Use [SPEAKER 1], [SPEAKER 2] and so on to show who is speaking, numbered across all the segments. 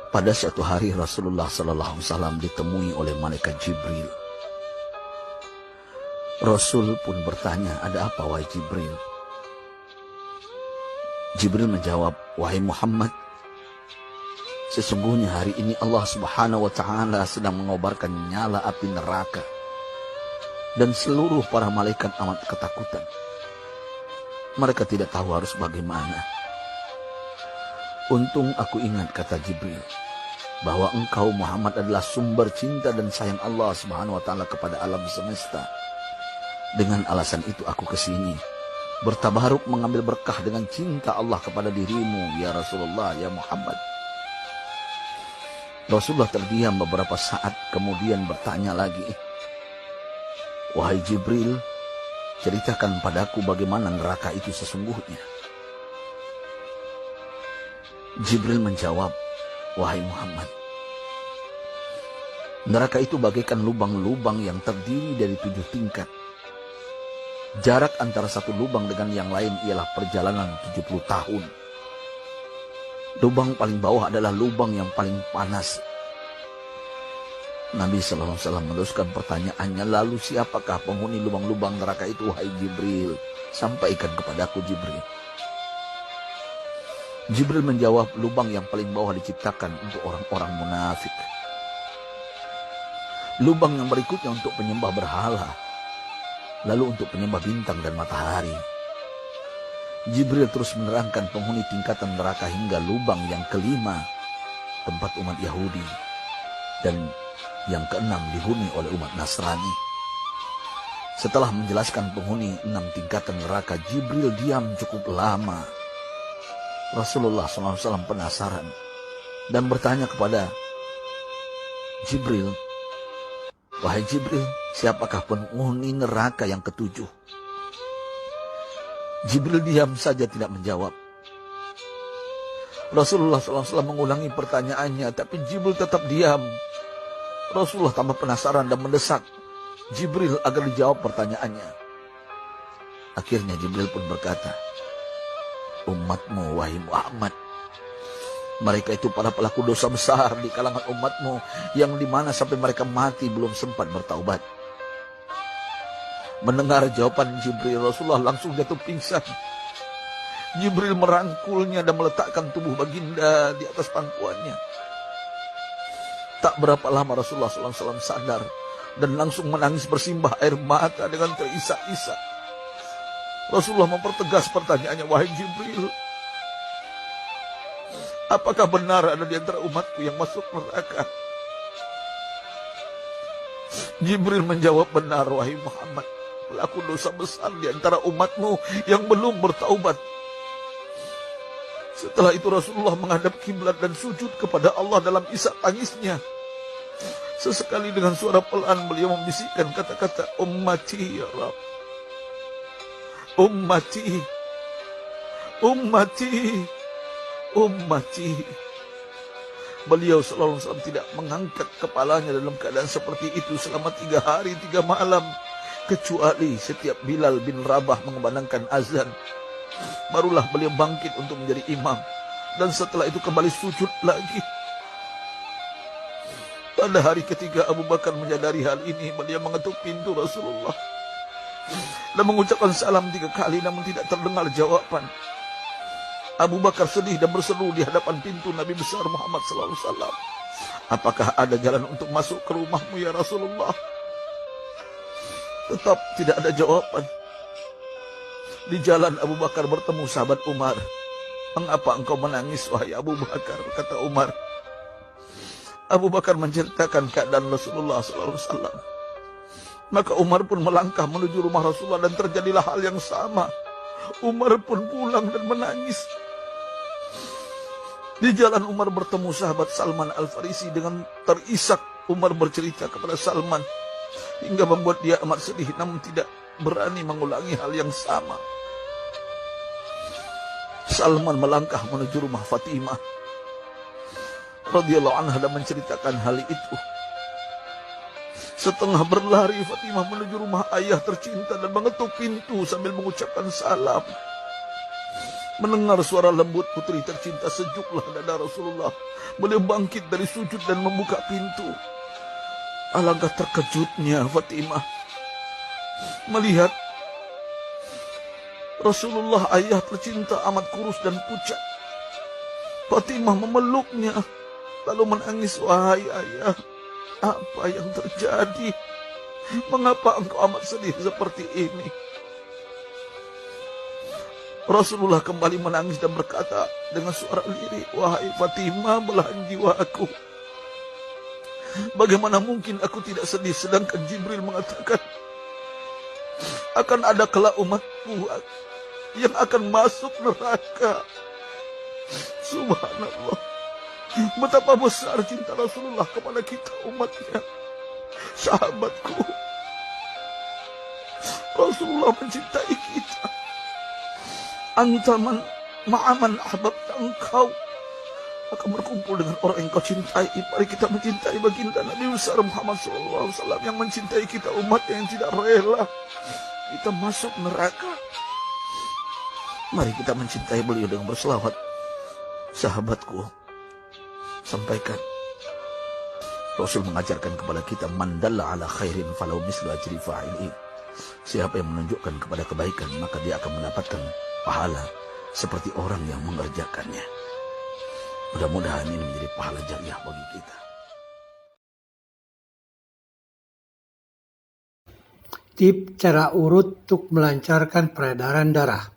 [SPEAKER 1] Pada suatu hari Rasulullah SAW ditemui oleh malaikat Jibril. Rasul pun bertanya, ada apa wahai Jibril? Jibril menjawab, wahai Muhammad, sesungguhnya hari ini Allah Subhanahu wa Ta'ala sedang mengobarkan nyala api neraka, dan seluruh para malaikat amat ketakutan. Mereka tidak tahu harus bagaimana. Untung aku ingat, kata Jibril, bahwa engkau Muhammad adalah sumber cinta dan sayang Allah Subhanahu wa Ta'ala kepada alam semesta. Dengan alasan itu aku kesini, bertabaruk mengambil berkah dengan cinta Allah kepada dirimu, ya Rasulullah, ya Muhammad. Rasulullah terdiam beberapa saat, kemudian bertanya lagi, wahai Jibril, ceritakan padaku bagaimana neraka itu sesungguhnya. Jibril menjawab, wahai Muhammad, neraka itu bagaikan lubang-lubang yang terdiri dari 7 tingkat. Jarak antara satu lubang dengan yang lain ialah perjalanan 70 tahun. Lubang paling bawah adalah lubang yang paling panas. Nabi SAW meneruskan pertanyaannya, lalu siapakah penghuni lubang-lubang neraka itu, wahai Jibril? Sampaikan kepadaku, Jibril. Jibril menjawab, lubang yang paling bawah diciptakan untuk orang-orang munafik. Lubang yang berikutnya untuk penyembah berhala, lalu untuk penyembah bintang dan matahari. Jibril terus menerangkan penghuni tingkatan neraka hingga lubang yang kelima, tempat umat Yahudi, dan yang keenam dihuni oleh umat Nasrani. Setelah menjelaskan penghuni 6 tingkatan neraka, Jibril diam cukup lama. Rasulullah SAW penasaran dan bertanya kepada Jibril, wahai Jibril, siapakah penghuni neraka yang ke-7? Jibril diam saja tidak menjawab. Rasulullah SAW mengulangi pertanyaannya, tapi Jibril tetap diam. Rasulullah tambah penasaran dan mendesak Jibril agar dijawab pertanyaannya. Akhirnya Jibril pun berkata, umatmu wahai Muhammad, mereka itu para pelaku dosa besar di kalangan umatmu, yang dimana sampai mereka mati belum sempat bertaubat. Mendengar jawaban Jibril, Rasulullah langsung jatuh pingsan. Jibril merangkulnya dan meletakkan tubuh baginda di atas pangkuannya. Tak berapa lama Rasulullah SAW sadar dan langsung menangis bersimbah air mata dengan terisak-isak. Rasulullah mempertegas pertanyaannya, wahai Jibril, apakah benar ada di antara umatku yang masuk neraka? Jibril menjawab, benar wahai Muhammad, pelaku dosa besar di antara umatmu yang belum bertaubat. Setelah itu Rasulullah menghadap kiblat dan sujud kepada Allah dalam isak tangisnya. Sesekali dengan suara pelan beliau membisikkan kata-kata, ummati ya Rabb, ummati, ummati, ummati. Beliau SAW tidak mengangkat kepalanya dalam keadaan seperti itu selama 3 hari 3 malam, kecuali setiap Bilal bin Rabah mengumandangkan azan, barulah beliau bangkit untuk menjadi imam, dan setelah itu kembali sujud lagi. Pada hari ketiga Abu Bakar menyadari hal ini, beliau mengetuk pintu Rasulullah dan mengucapkan salam 3 kali, namun tidak terdengar jawaban. Abu Bakar sedih dan berseru di hadapan pintu Nabi besar Muhammad SAW, apakah ada jalan untuk masuk ke rumahmu ya Rasulullah? Tetap tidak ada jawaban. Di jalan Abu Bakar bertemu sahabat Umar. Mengapa engkau menangis wahai Abu Bakar? Kata Umar. Abu Bakar menceritakan keadaan Rasulullah SAW. Maka Umar pun melangkah menuju rumah Rasulullah dan terjadilah hal yang sama. Umar pun pulang dan menangis. Di jalan Umar bertemu sahabat Salman Al-Farisi. Dengan terisak Umar bercerita kepada Salman hingga membuat dia amat sedih, namun tidak berani mengulangi hal yang sama. Salman melangkah menuju rumah Fatimah radhiyallahu anha dan menceritakan hal itu. Setengah berlari Fatimah menuju rumah ayah tercinta dan mengetuk pintu sambil mengucapkan salam. Mendengar suara lembut putri tercinta, sejuklah dada Rasulullah. Beliau bangkit dari sujud dan membuka pintu. Alangkah terkejutnya Fatimah melihat Rasulullah, ayah tercinta, amat kurus dan pucat. Fatimah memeluknya lalu menangis. Wahai ayah, apa yang terjadi? Mengapa engkau amat sedih seperti ini? Rasulullah kembali menangis dan berkata dengan suara lirih, wahai Fatimah, belahan jiwaku, bagaimana mungkin aku tidak sedih sedangkan Jibril mengatakan akan ada kelak umatku yang akan masuk neraka. Subhanallah, betapa besar cinta Rasulullah kepada kita umatnya. Sahabatku, Rasulullah mencintai kita. Antaman ma'aman ahbabta, engkau akan berkumpul dengan orang yang kau cintai. Mari kita mencintai baginda Nabi besar Muhammad SAW yang mencintai kita umat yang tidak rela kita masuk neraka. Mari kita mencintai beliau dengan berselawat. Sahabatku, sampaikan, Rasul mengajarkan kepada kita, man dalla ala khairin falau mislu ajri fa'ili. Siapa yang menunjukkan kepada kebaikan, maka dia akan mendapatkan pahala seperti orang yang mengerjakannya. Mudah-mudahan ini menjadi pahala jariah bagi kita.
[SPEAKER 2] Tip cara urut untuk melancarkan peredaran darah.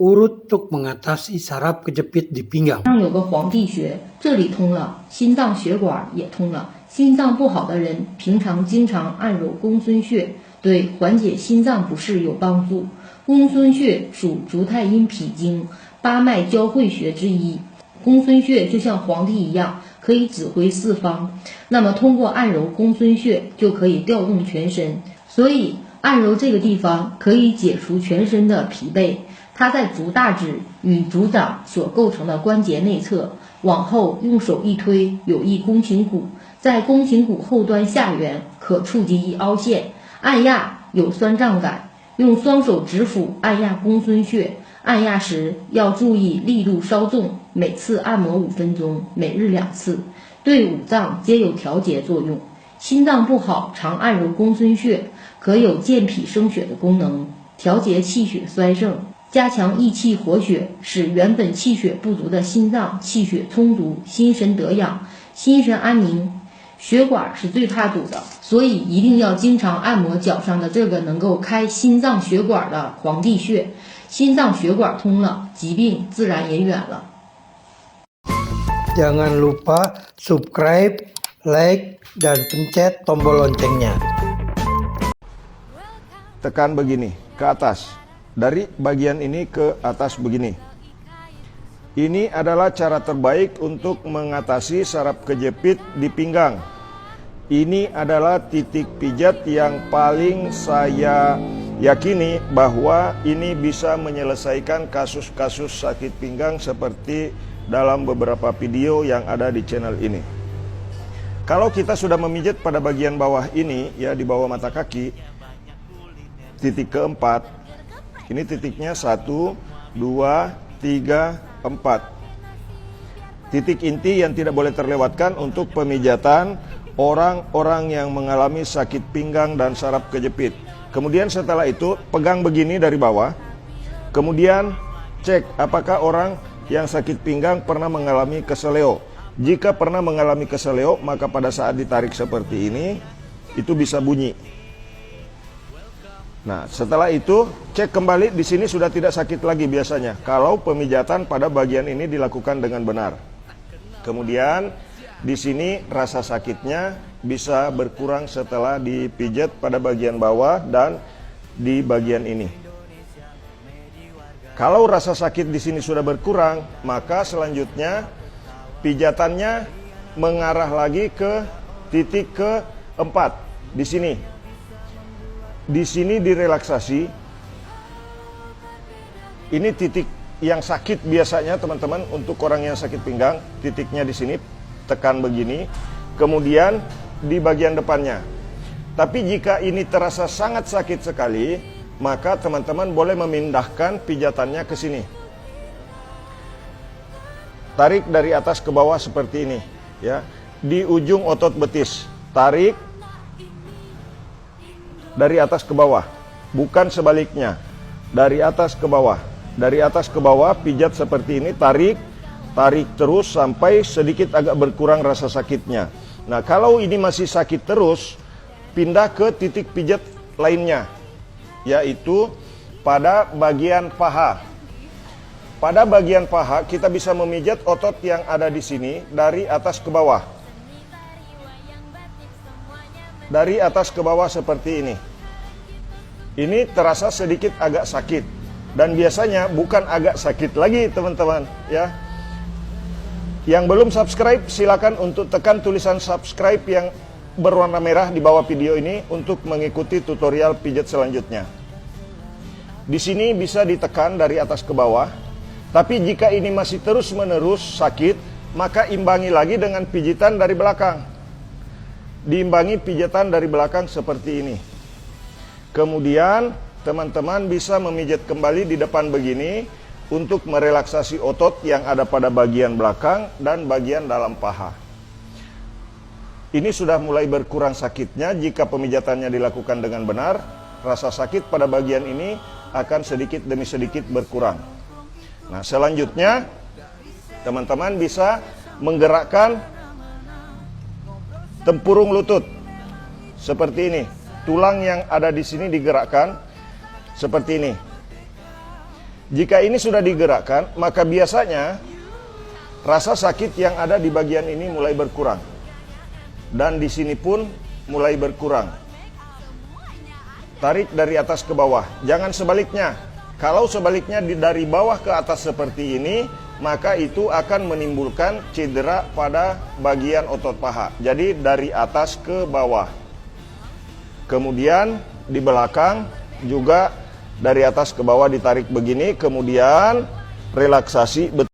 [SPEAKER 2] Urut untuk mengatasi saraf kejepit di pinggang.
[SPEAKER 3] 有个黄帝穴，这里通了，心脏血管也通了。心脏不好的人，平常经常按揉公孙穴，对缓解心脏不适有帮助。公孙穴属足太阴脾经八脉交汇穴之一，公孙穴就像皇帝一样，可以指挥四方。那么通过按揉公孙穴，就可以调动全身，所以按揉这个地方可以解除全身的疲惫。它在足大趾与足掌所构成的关节内侧，往后用手一推，有一肱胫骨，在肱胫骨后端下缘可触及一凹陷，按压有酸胀感。用双手指腹按压公孙穴，按压时要注意力度稍重，每次按摩5分钟，每日2次，对五脏皆有调节作用。心脏不好，常按揉公孙穴，可有健脾生血的功能，调节气血衰盛，加强益气活血，使原本气血不足的心脏气血充足，心神得养，心神安宁。血管是最怕堵的，所以一定要经常按摩脚上的这个能够开心脏血管的黄帝穴。心脏血管通了，疾病自然也远了。
[SPEAKER 2] Jangan lupa subscribe, like, dan pencet tombol loncengnya.
[SPEAKER 4] Tekan begini, ke atas. Dari bagian ini ke atas begini. Ini adalah cara terbaik untuk mengatasi saraf kejepit di pinggang. Ini adalah titik pijat yang paling saya yakini bahwa ini bisa menyelesaikan kasus-kasus sakit pinggang seperti dalam beberapa video yang ada di channel ini. Kalau kita sudah memijat pada bagian bawah ini, ya di bawah mata kaki, titik keempat, ini titiknya 1, 2, 3, 4. Titik inti yang tidak boleh terlewatkan untuk pemijatan orang-orang yang mengalami sakit pinggang dan saraf kejepit. Kemudian setelah itu pegang begini dari bawah. Kemudian cek apakah orang yang sakit pinggang pernah mengalami keseleo. Jika pernah mengalami keseleo, maka pada saat ditarik seperti ini, itu bisa bunyi. Nah, setelah itu cek kembali, di sini sudah tidak sakit lagi biasanya kalau pemijatan pada bagian ini dilakukan dengan benar. Kemudian di sini rasa sakitnya bisa berkurang setelah dipijat pada bagian bawah dan di bagian ini. Kalau rasa sakit di sini sudah berkurang, maka selanjutnya pijatannya mengarah lagi ke titik keempat di sini. Di sini direlaksasi. Ini titik yang sakit biasanya teman-teman untuk orang yang sakit pinggang. Titiknya di sini, tekan begini. Kemudian di bagian depannya. Tapi jika ini terasa sangat sakit sekali, maka teman-teman boleh memindahkan pijatannya ke sini. tarik dari atas ke bawah seperti ini, ya. Di ujung otot betis, tarik dari atas ke bawah, bukan sebaliknya. Dari atas ke bawah, dari atas ke bawah, pijat seperti ini, tarik terus sampai sedikit agak berkurang rasa sakitnya. Nah, kalau ini masih sakit terus, pindah ke titik pijat lainnya, yaitu pada bagian paha. Pada bagian paha kita bisa memijat otot yang ada di sini dari atas ke bawah. Dari atas ke bawah seperti ini. Ini terasa sedikit agak sakit, dan biasanya bukan agak sakit lagi, teman-teman, ya. Yang belum subscribe, silakan untuk tekan tulisan subscribe yang berwarna merah di bawah video ini untuk mengikuti tutorial pijat selanjutnya. Di sini bisa ditekan dari atas ke bawah, tapi jika ini masih terus-menerus sakit, maka imbangi lagi dengan pijitan dari belakang. Diimbangi pijatan dari belakang seperti ini. Kemudian teman-teman bisa memijat kembali di depan begini untuk merelaksasi otot yang ada pada bagian belakang dan bagian dalam paha. Ini sudah mulai berkurang sakitnya jika pemijatannya dilakukan dengan benar. Rasa sakit pada bagian ini akan sedikit demi sedikit berkurang. Nah, selanjutnya teman-teman bisa menggerakkan tempurung lutut seperti ini. Tulang yang ada di sini digerakkan seperti ini. Jika ini sudah digerakkan, maka biasanya rasa sakit yang ada di bagian ini mulai berkurang. Dan di sini pun mulai berkurang. Tarik dari atas ke bawah, jangan sebaliknya. Kalau sebaliknya dari bawah ke atas seperti ini, maka itu akan menimbulkan cedera pada bagian otot paha. Jadi dari atas ke bawah. Kemudian di belakang juga dari atas ke bawah ditarik begini, kemudian relaksasi betul.